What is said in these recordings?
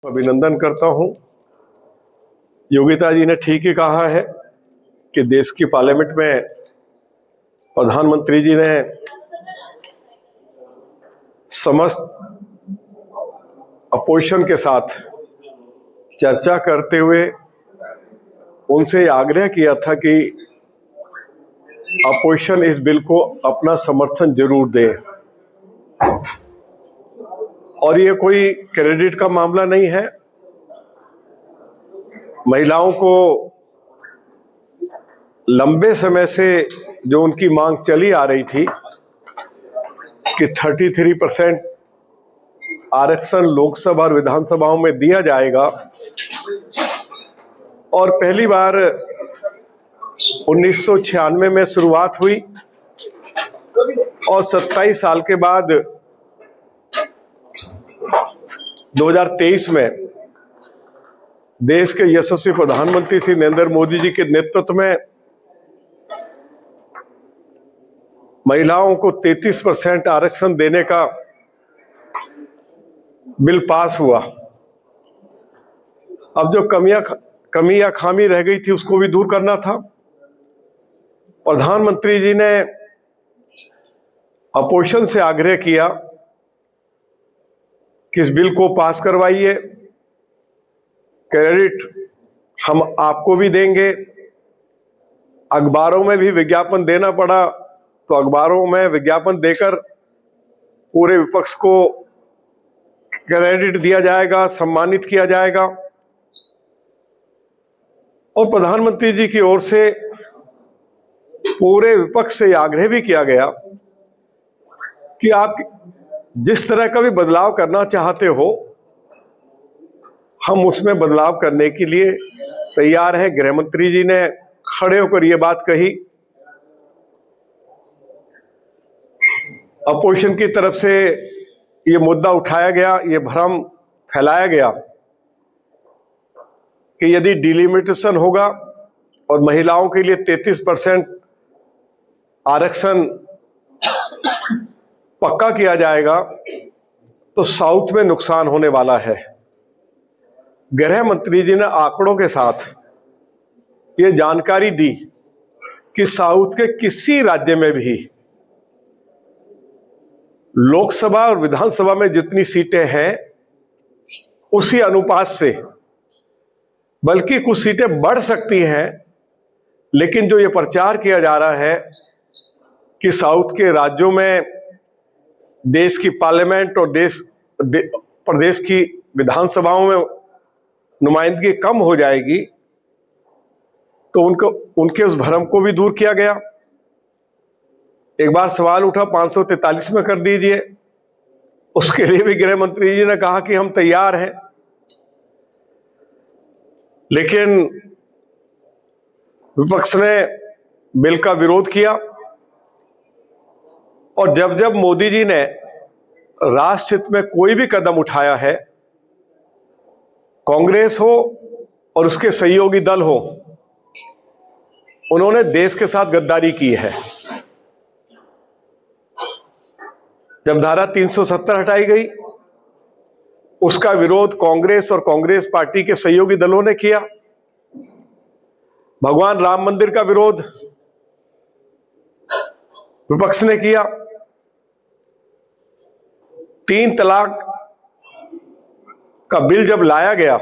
अभिनंदन करता हूं। योगिता जी ने ठीक ही कहा है कि देश की पार्लियामेंट में प्रधानमंत्री जी ने समस्त अपोजिशन के साथ चर्चा करते हुए उनसे आग्रह किया था कि अपोजिशन इस बिल को अपना समर्थन जरूर दे। और ये कोई क्रेडिट का मामला नहीं है। महिलाओं को लंबे समय से जो उनकी मांग चली आ रही थी कि 33% आरक्षण लोकसभा और विधानसभाओं में दिया जाएगा, और पहली बार 1996 में शुरुआत हुई और 27 साल के बाद 2023 में देश के यशस्वी प्रधानमंत्री श्री नरेंद्र मोदी जी के नेतृत्व में महिलाओं को 33% आरक्षण देने का बिल पास हुआ। अब जो कमी या खामी रह गई थी उसको भी दूर करना था। प्रधानमंत्री जी ने अपोजिशन से आग्रह किया कि इस बिल को पास करवाइए, क्रेडिट हम आपको भी देंगे। अखबारों में भी विज्ञापन देना पड़ा तो अखबारों में विज्ञापन देकर पूरे विपक्ष को क्रेडिट दिया जाएगा, सम्मानित किया जाएगा। और प्रधानमंत्री जी की ओर से पूरे विपक्ष से आग्रह भी किया गया कि आप जिस तरह का भी बदलाव करना चाहते हो हम उसमें बदलाव करने के लिए तैयार है। गृह मंत्री जी ने खड़े होकर यह बात कही। अपोजिशन की तरफ से यह मुद्दा उठाया गया, यह भ्रम फैलाया गया कि यदि डिलिमिटेशन होगा और महिलाओं के लिए 33% आरक्षण पक्का किया जाएगा तो साउथ में नुकसान होने वाला है। गृह मंत्री जी ने आंकड़ों के साथ ये जानकारी दी कि साउथ के किसी राज्य में भी लोकसभा और विधानसभा में जितनी सीटें हैं उसी अनुपात से, बल्कि कुछ सीटें बढ़ सकती हैं। लेकिन जो ये प्रचार किया जा रहा है कि साउथ के राज्यों में देश की पार्लियामेंट और प्रदेश की विधानसभाओं में नुमाइंदगी कम हो जाएगी, तो उनके उस भ्रम को भी दूर किया गया। एक बार सवाल उठा 543 में कर दीजिए, उसके लिए भी गृह मंत्री जी ने कहा कि हम तैयार हैं। लेकिन विपक्ष ने बिल का विरोध किया और जब जब मोदी जी ने राष्ट्र हित में कोई भी कदम उठाया है, कांग्रेस हो और उसके सहयोगी दल हो, उन्होंने देश के साथ गद्दारी की है। जब धारा 370 हटाई गई उसका विरोध कांग्रेस और कांग्रेस पार्टी के सहयोगी दलों ने किया। भगवान राम मंदिर का विरोध विपक्ष ने किया। 3 तलाक का बिल जब लाया गया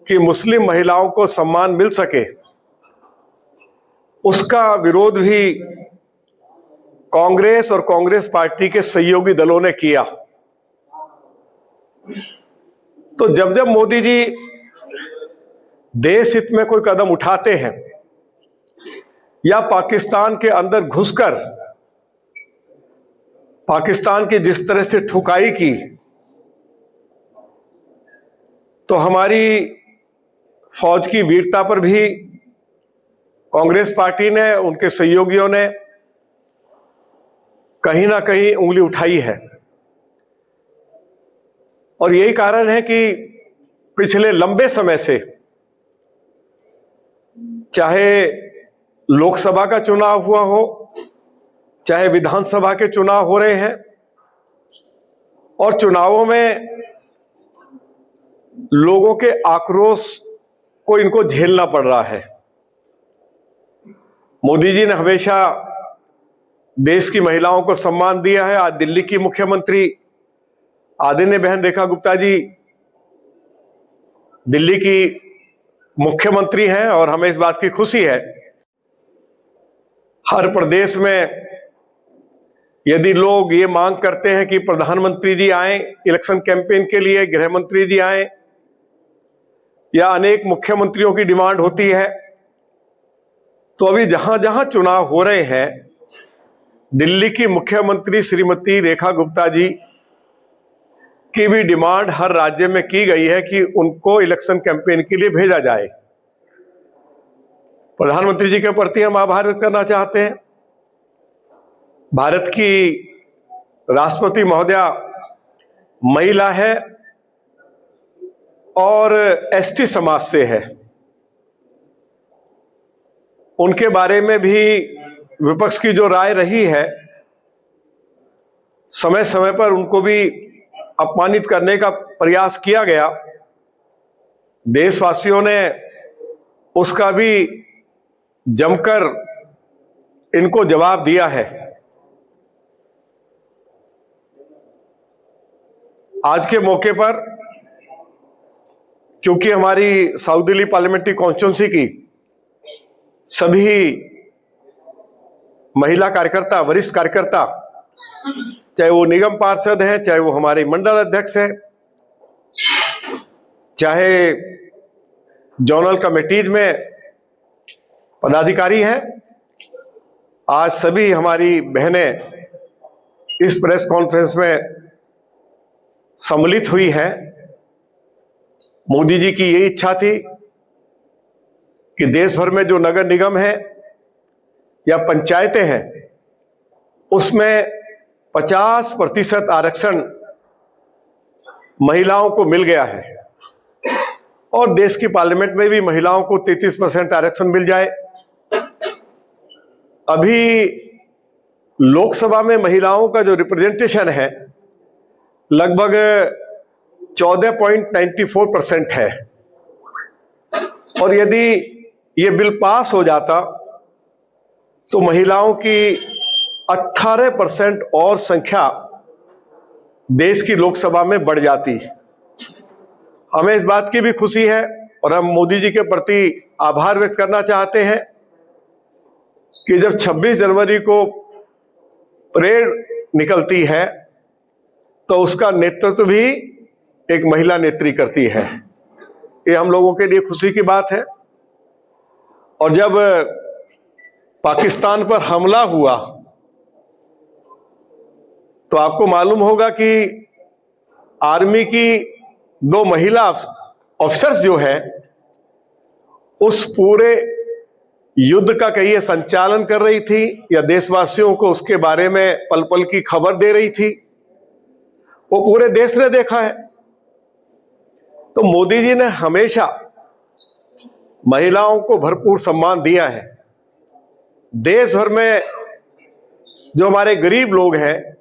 कि मुस्लिम महिलाओं को सम्मान मिल सके, उसका विरोध भी कांग्रेस और कांग्रेस पार्टी के सहयोगी दलों ने किया। तो जब जब मोदी जी देश हित में कोई कदम उठाते हैं या पाकिस्तान के अंदर घुसकर पाकिस्तान की जिस तरह से ठुकाई की, तो हमारी फौज की वीरता पर भी कांग्रेस पार्टी ने, उनके सहयोगियों ने कहीं ना कहीं उंगली उठाई है। और यही कारण है कि पिछले लंबे समय से, चाहे लोकसभा का चुनाव हुआ हो, चाहे विधानसभा के चुनाव हो रहे हैं, और चुनावों में लोगों के आक्रोश को इनको झेलना पड़ रहा है। मोदी जी ने हमेशा देश की महिलाओं को सम्मान दिया है। आज दिल्ली की मुख्यमंत्री आदरणीय बहन रेखा गुप्ता जी दिल्ली की मुख्यमंत्री हैं और हमें इस बात की खुशी है। हर प्रदेश में यदि लोग ये मांग करते हैं कि प्रधानमंत्री जी आए इलेक्शन कैंपेन के लिए, गृह मंत्री जी आए, या अनेक मुख्यमंत्रियों की डिमांड होती है, तो अभी जहां जहां चुनाव हो रहे हैं, दिल्ली की मुख्यमंत्री श्रीमती रेखा गुप्ता जी की भी डिमांड हर राज्य में की गई है कि उनको इलेक्शन कैंपेन के लिए भेजा जाए। प्रधानमंत्री जी के प्रति हम आभार व्यक्त करना चाहते हैं। भारत की राष्ट्रपति महोदया महिला है और एसटी समाज से है। उनके बारे में भी विपक्ष की जो राय रही है, समय समय पर उनको भी अपमानित करने का प्रयास किया गया। देशवासियों ने उसका भी जमकर इनको जवाब दिया है। आज के मौके पर, क्योंकि हमारी साउथ दिल्ली पार्लियामेंट्री कॉन्स्टिट्यूंसी की सभी महिला कार्यकर्ता, वरिष्ठ कार्यकर्ता, चाहे वो निगम पार्षद हैं, चाहे वो हमारे मंडल अध्यक्ष हैं, चाहे जोनल कमेटीज में पदाधिकारी हैं, आज सभी हमारी बहनें इस प्रेस कॉन्फ्रेंस में सम्मिलित हुई हैं। मोदी जी की यही इच्छा थी कि देश भर में जो नगर निगम है या पंचायतें हैं, उसमें 50% आरक्षण महिलाओं को मिल गया है और देश की पार्लियामेंट में भी महिलाओं को 33% आरक्षण मिल जाए। अभी लोकसभा में महिलाओं का जो रिप्रेजेंटेशन है लगभग 14.94% है, और यदि ये बिल पास हो जाता तो महिलाओं की 18% और संख्या देश की लोकसभा में बढ़ जाती। हमें इस बात की भी खुशी है और हम मोदी जी के प्रति आभार व्यक्त करना चाहते हैं कि जब 26 जनवरी को परेड निकलती है तो उसका नेतृत्व भी एक महिला नेत्री करती है। ये हम लोगों के लिए खुशी की बात है। और जब पाकिस्तान पर हमला हुआ तो आपको मालूम होगा कि आर्मी की 2 महिला ऑफिसर्स जो है उस पूरे युद्ध का कहिए संचालन कर रही थी या देशवासियों को उसके बारे में पल पल की खबर दे रही थी। वो पूरे देश ने देखा है। तो मोदी जी ने हमेशा महिलाओं को भरपूर सम्मान दिया है। देश भर में जो हमारे गरीब लोग हैं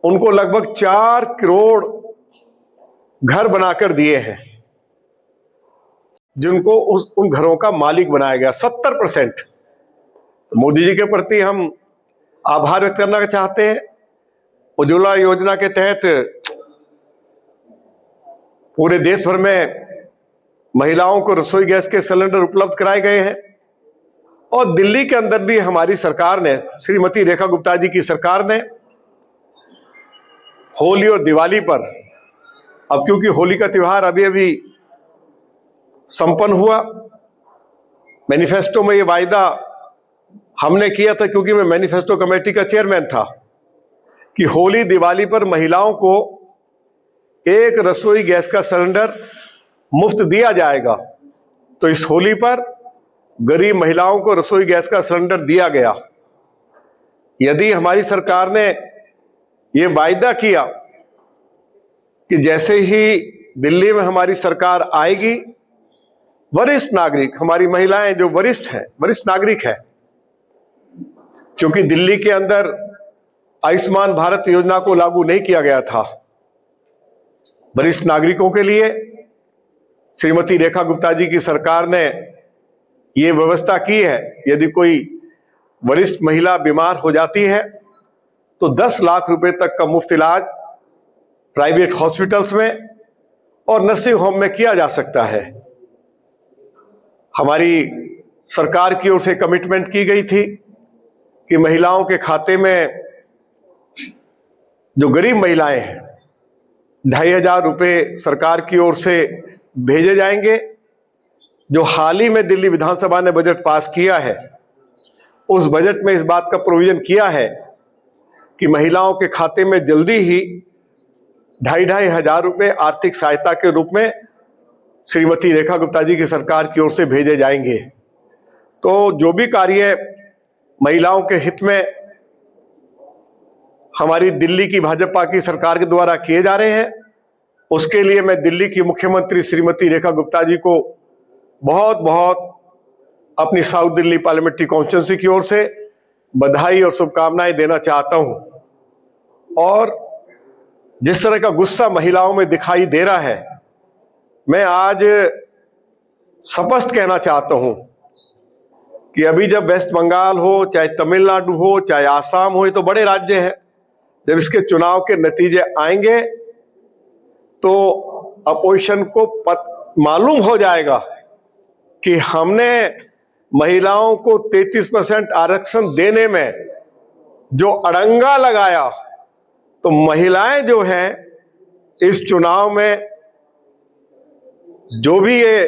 उनको लगभग 4 करोड़ घर बनाकर दिए हैं, जिनको उन घरों का मालिक बनाया गया 70%। तो मोदी जी के प्रति हम आभार व्यक्त करना चाहते हैं। उज्ज्वला योजना के तहत पूरे देश भर में महिलाओं को रसोई गैस के सिलेंडर उपलब्ध कराए गए हैं और दिल्ली के अंदर भी हमारी सरकार ने, श्रीमती रेखा गुप्ता जी की सरकार ने, होली और दिवाली पर, अब क्योंकि होली का त्योहार अभी अभी संपन्न हुआ, मैनिफेस्टो में ये वायदा हमने किया था, क्योंकि मैं मैनिफेस्टो कमेटी का चेयरमैन था, कि होली दिवाली पर महिलाओं को 1 रसोई गैस का सिलेंडर मुफ्त दिया जाएगा। तो इस होली पर गरीब महिलाओं को रसोई गैस का सिलेंडर दिया गया। यदि हमारी सरकार ने ये वायदा किया कि जैसे ही दिल्ली में हमारी सरकार आएगी, वरिष्ठ नागरिक, हमारी महिलाएं जो वरिष्ठ हैं, वरिष्ठ नागरिक हैं, क्योंकि दिल्ली के अंदर आयुष्मान भारत योजना को लागू नहीं किया गया था, वरिष्ठ नागरिकों के लिए श्रीमती रेखा गुप्ता जी की सरकार ने ये व्यवस्था की है, यदि कोई वरिष्ठ महिला बीमार हो जाती है तो 10 लाख रुपए तक का मुफ्त इलाज प्राइवेट हॉस्पिटल्स में और नर्सिंग होम में किया जा सकता है। हमारी सरकार की ओर से कमिटमेंट की गई थी कि महिलाओं के खाते में, जो गरीब महिलाएं हैं, 2,500 रुपए सरकार की ओर से भेजे जाएंगे। जो हाल ही में दिल्ली विधानसभा ने बजट पास किया है, उस बजट में इस बात का प्रोविजन किया है कि महिलाओं के खाते में जल्दी ही 2,500 रुपए आर्थिक सहायता के रूप में श्रीमती रेखा गुप्ता जी की सरकार की ओर से भेजे जाएंगे। तो जो भी कार्य महिलाओं के हित में हमारी दिल्ली की भाजपा की सरकार के द्वारा किए जा रहे हैं, उसके लिए मैं दिल्ली की मुख्यमंत्री श्रीमती रेखा गुप्ता जी को बहुत बहुत अपनी साउथ दिल्ली पार्लियामेंट्री कॉन्स्टिट्यूंसी की ओर से बधाई और शुभकामनाएं देना चाहता हूं। और जिस तरह का गुस्सा महिलाओं में दिखाई दे रहा है, मैं आज स्पष्ट कहना चाहता हूं कि अभी जब वेस्ट बंगाल हो, चाहे तमिलनाडु हो, चाहे आसाम हो, ये तो बड़े राज्य हैं, जब इसके चुनाव के नतीजे आएंगे तो अपोजिशन को मालूम हो जाएगा कि हमने महिलाओं को 33% आरक्षण देने में जो अड़ंगा लगाया, तो महिलाएं जो हैं इस चुनाव में, जो भी ये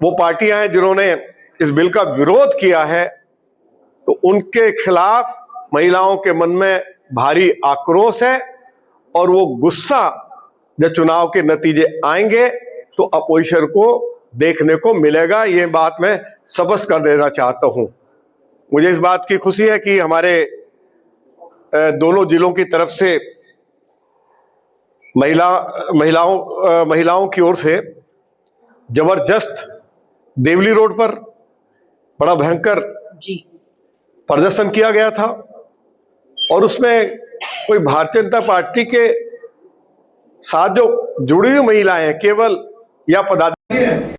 वो पार्टियां हैं जिन्होंने इस बिल का विरोध किया है, तो उनके खिलाफ महिलाओं के मन में भारी आक्रोश है। और वो गुस्सा जब चुनाव के नतीजे आएंगे तो अपोजिशन को देखने को मिलेगा। ये बात मैं स्पष्ट कर देना चाहता हूं। मुझे इस बात की खुशी है कि हमारे दोनों जिलों की तरफ से महिलाओं की ओर से जबरदस्त देवली रोड पर बड़ा भयंकर प्रदर्शन किया गया था, और उसमें कोई भारतीय जनता पार्टी के साथ जो जुड़ी हुई महिलाएं हैं केवल या पदाधिकारी हैं,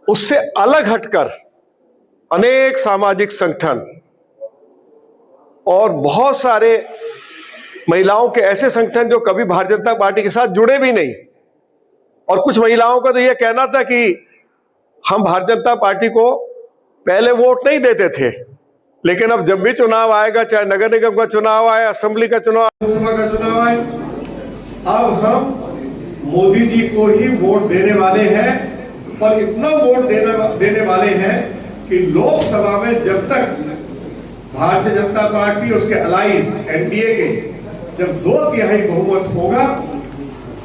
उससे अलग हटकर अनेक सामाजिक संगठन और बहुत सारे महिलाओं के ऐसे संगठन जो कभी भारतीय जनता पार्टी के साथ जुड़े भी नहीं, और कुछ महिलाओं का तो यह कहना था कि हम भारतीय जनता पार्टी को पहले वोट नहीं देते थे, लेकिन अब जब भी चुनाव आएगा, चाहे नगर निगम का चुनाव आए, असेंबली का चुनाव, लोकसभा का चुनाव आए, अब हम मोदी जी को ही वोट देने वाले हैं। और इतना वोट देने वाले हैं कि लोकसभा में जब तक भारतीय जनता पार्टी और उसके अलाइज एनडीए के जब 2/3 बहुमत होगा,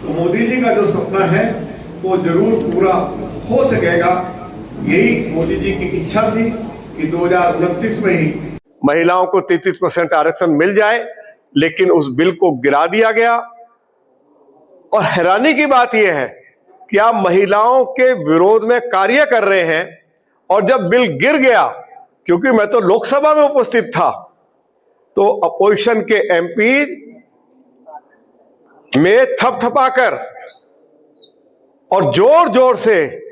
तो मोदी जी का जो सपना है वो जरूर पूरा हो सकेगा। यही मोदी जी की इच्छा थी कि 2029 में ही महिलाओं को 33% आरक्षण मिल जाए, लेकिन उस बिल को गिरा दिया गया। और हैरानी की बात यह है कि आप महिलाओं के विरोध में कार्य कर रहे हैं, और जब बिल गिर गया, क्योंकि मैं तो लोकसभा में उपस्थित था, तो अपोजिशन के एमपी में थपथपाकर और जोर जोर से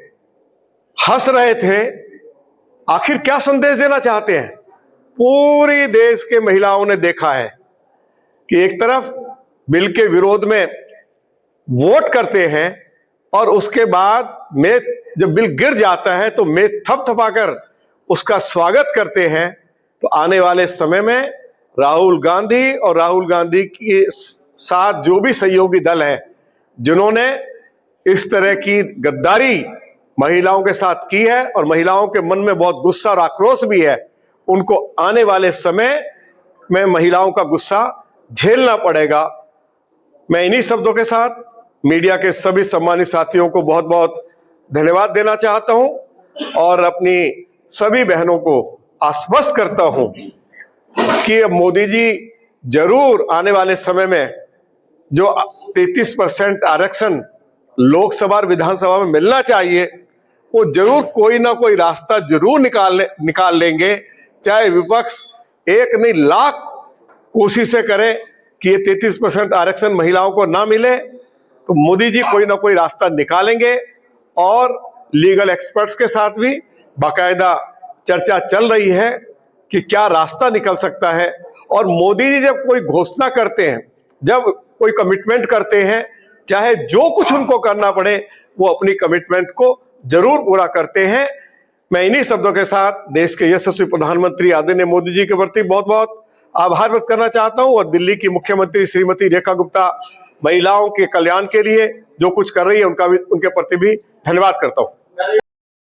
हंस रहे थे। आखिर क्या संदेश देना चाहते हैं? पूरी देश के महिलाओं ने देखा है कि एक तरफ बिल के विरोध में वोट करते हैं, और उसके बाद में जब बिल गिर जाता है तो में थपथपाकर उसका स्वागत करते हैं। तो आने वाले समय में राहुल गांधी और राहुल गांधी के साथ जो भी सहयोगी दल हैं, जिन्होंने इस तरह की गद्दारी महिलाओं के साथ की है और महिलाओं के मन में बहुत गुस्सा और आक्रोश भी है, उनको आने वाले समय में महिलाओं का गुस्सा झेलना पड़ेगा। मैं इन्हीं शब्दों के साथ मीडिया के सभी सम्मानित साथियों को बहुत बहुत धन्यवाद देना चाहता हूं, और अपनी सभी बहनों को आश्वस्त करता हूं कि मोदी जी जरूर आने वाले समय में जो 33% आरक्षण लोकसभा और विधानसभा में मिलना चाहिए, वो जरूर कोई ना कोई रास्ता जरूर निकाल लेंगे। चाहे विपक्ष 1 नहीं लाख कोशिशें करे कि ये 33% आरक्षण महिलाओं को ना मिले, तो मोदी जी कोई ना कोई रास्ता निकालेंगे और लीगल एक्सपर्ट्स के साथ भी बाकायदा चर्चा चल रही है कि क्या रास्ता निकल सकता है। और मोदी जी जब कोई घोषणा करते हैं, जब कोई कमिटमेंट करते हैं, चाहे जो कुछ उनको करना पड़े, वो अपनी कमिटमेंट को जरूर पूरा करते हैं। मैं इन्हीं शब्दों के साथ देश के यशस्वी प्रधानमंत्री आदरणीय मोदी जी के प्रति बहुत बहुत आभार व्यक्त करना चाहता हूं और दिल्ली की मुख्यमंत्री श्रीमती रेखा गुप्ता महिलाओं के कल्याण के लिए जो कुछ कर रही है उनके प्रति भी धन्यवाद करता हूं।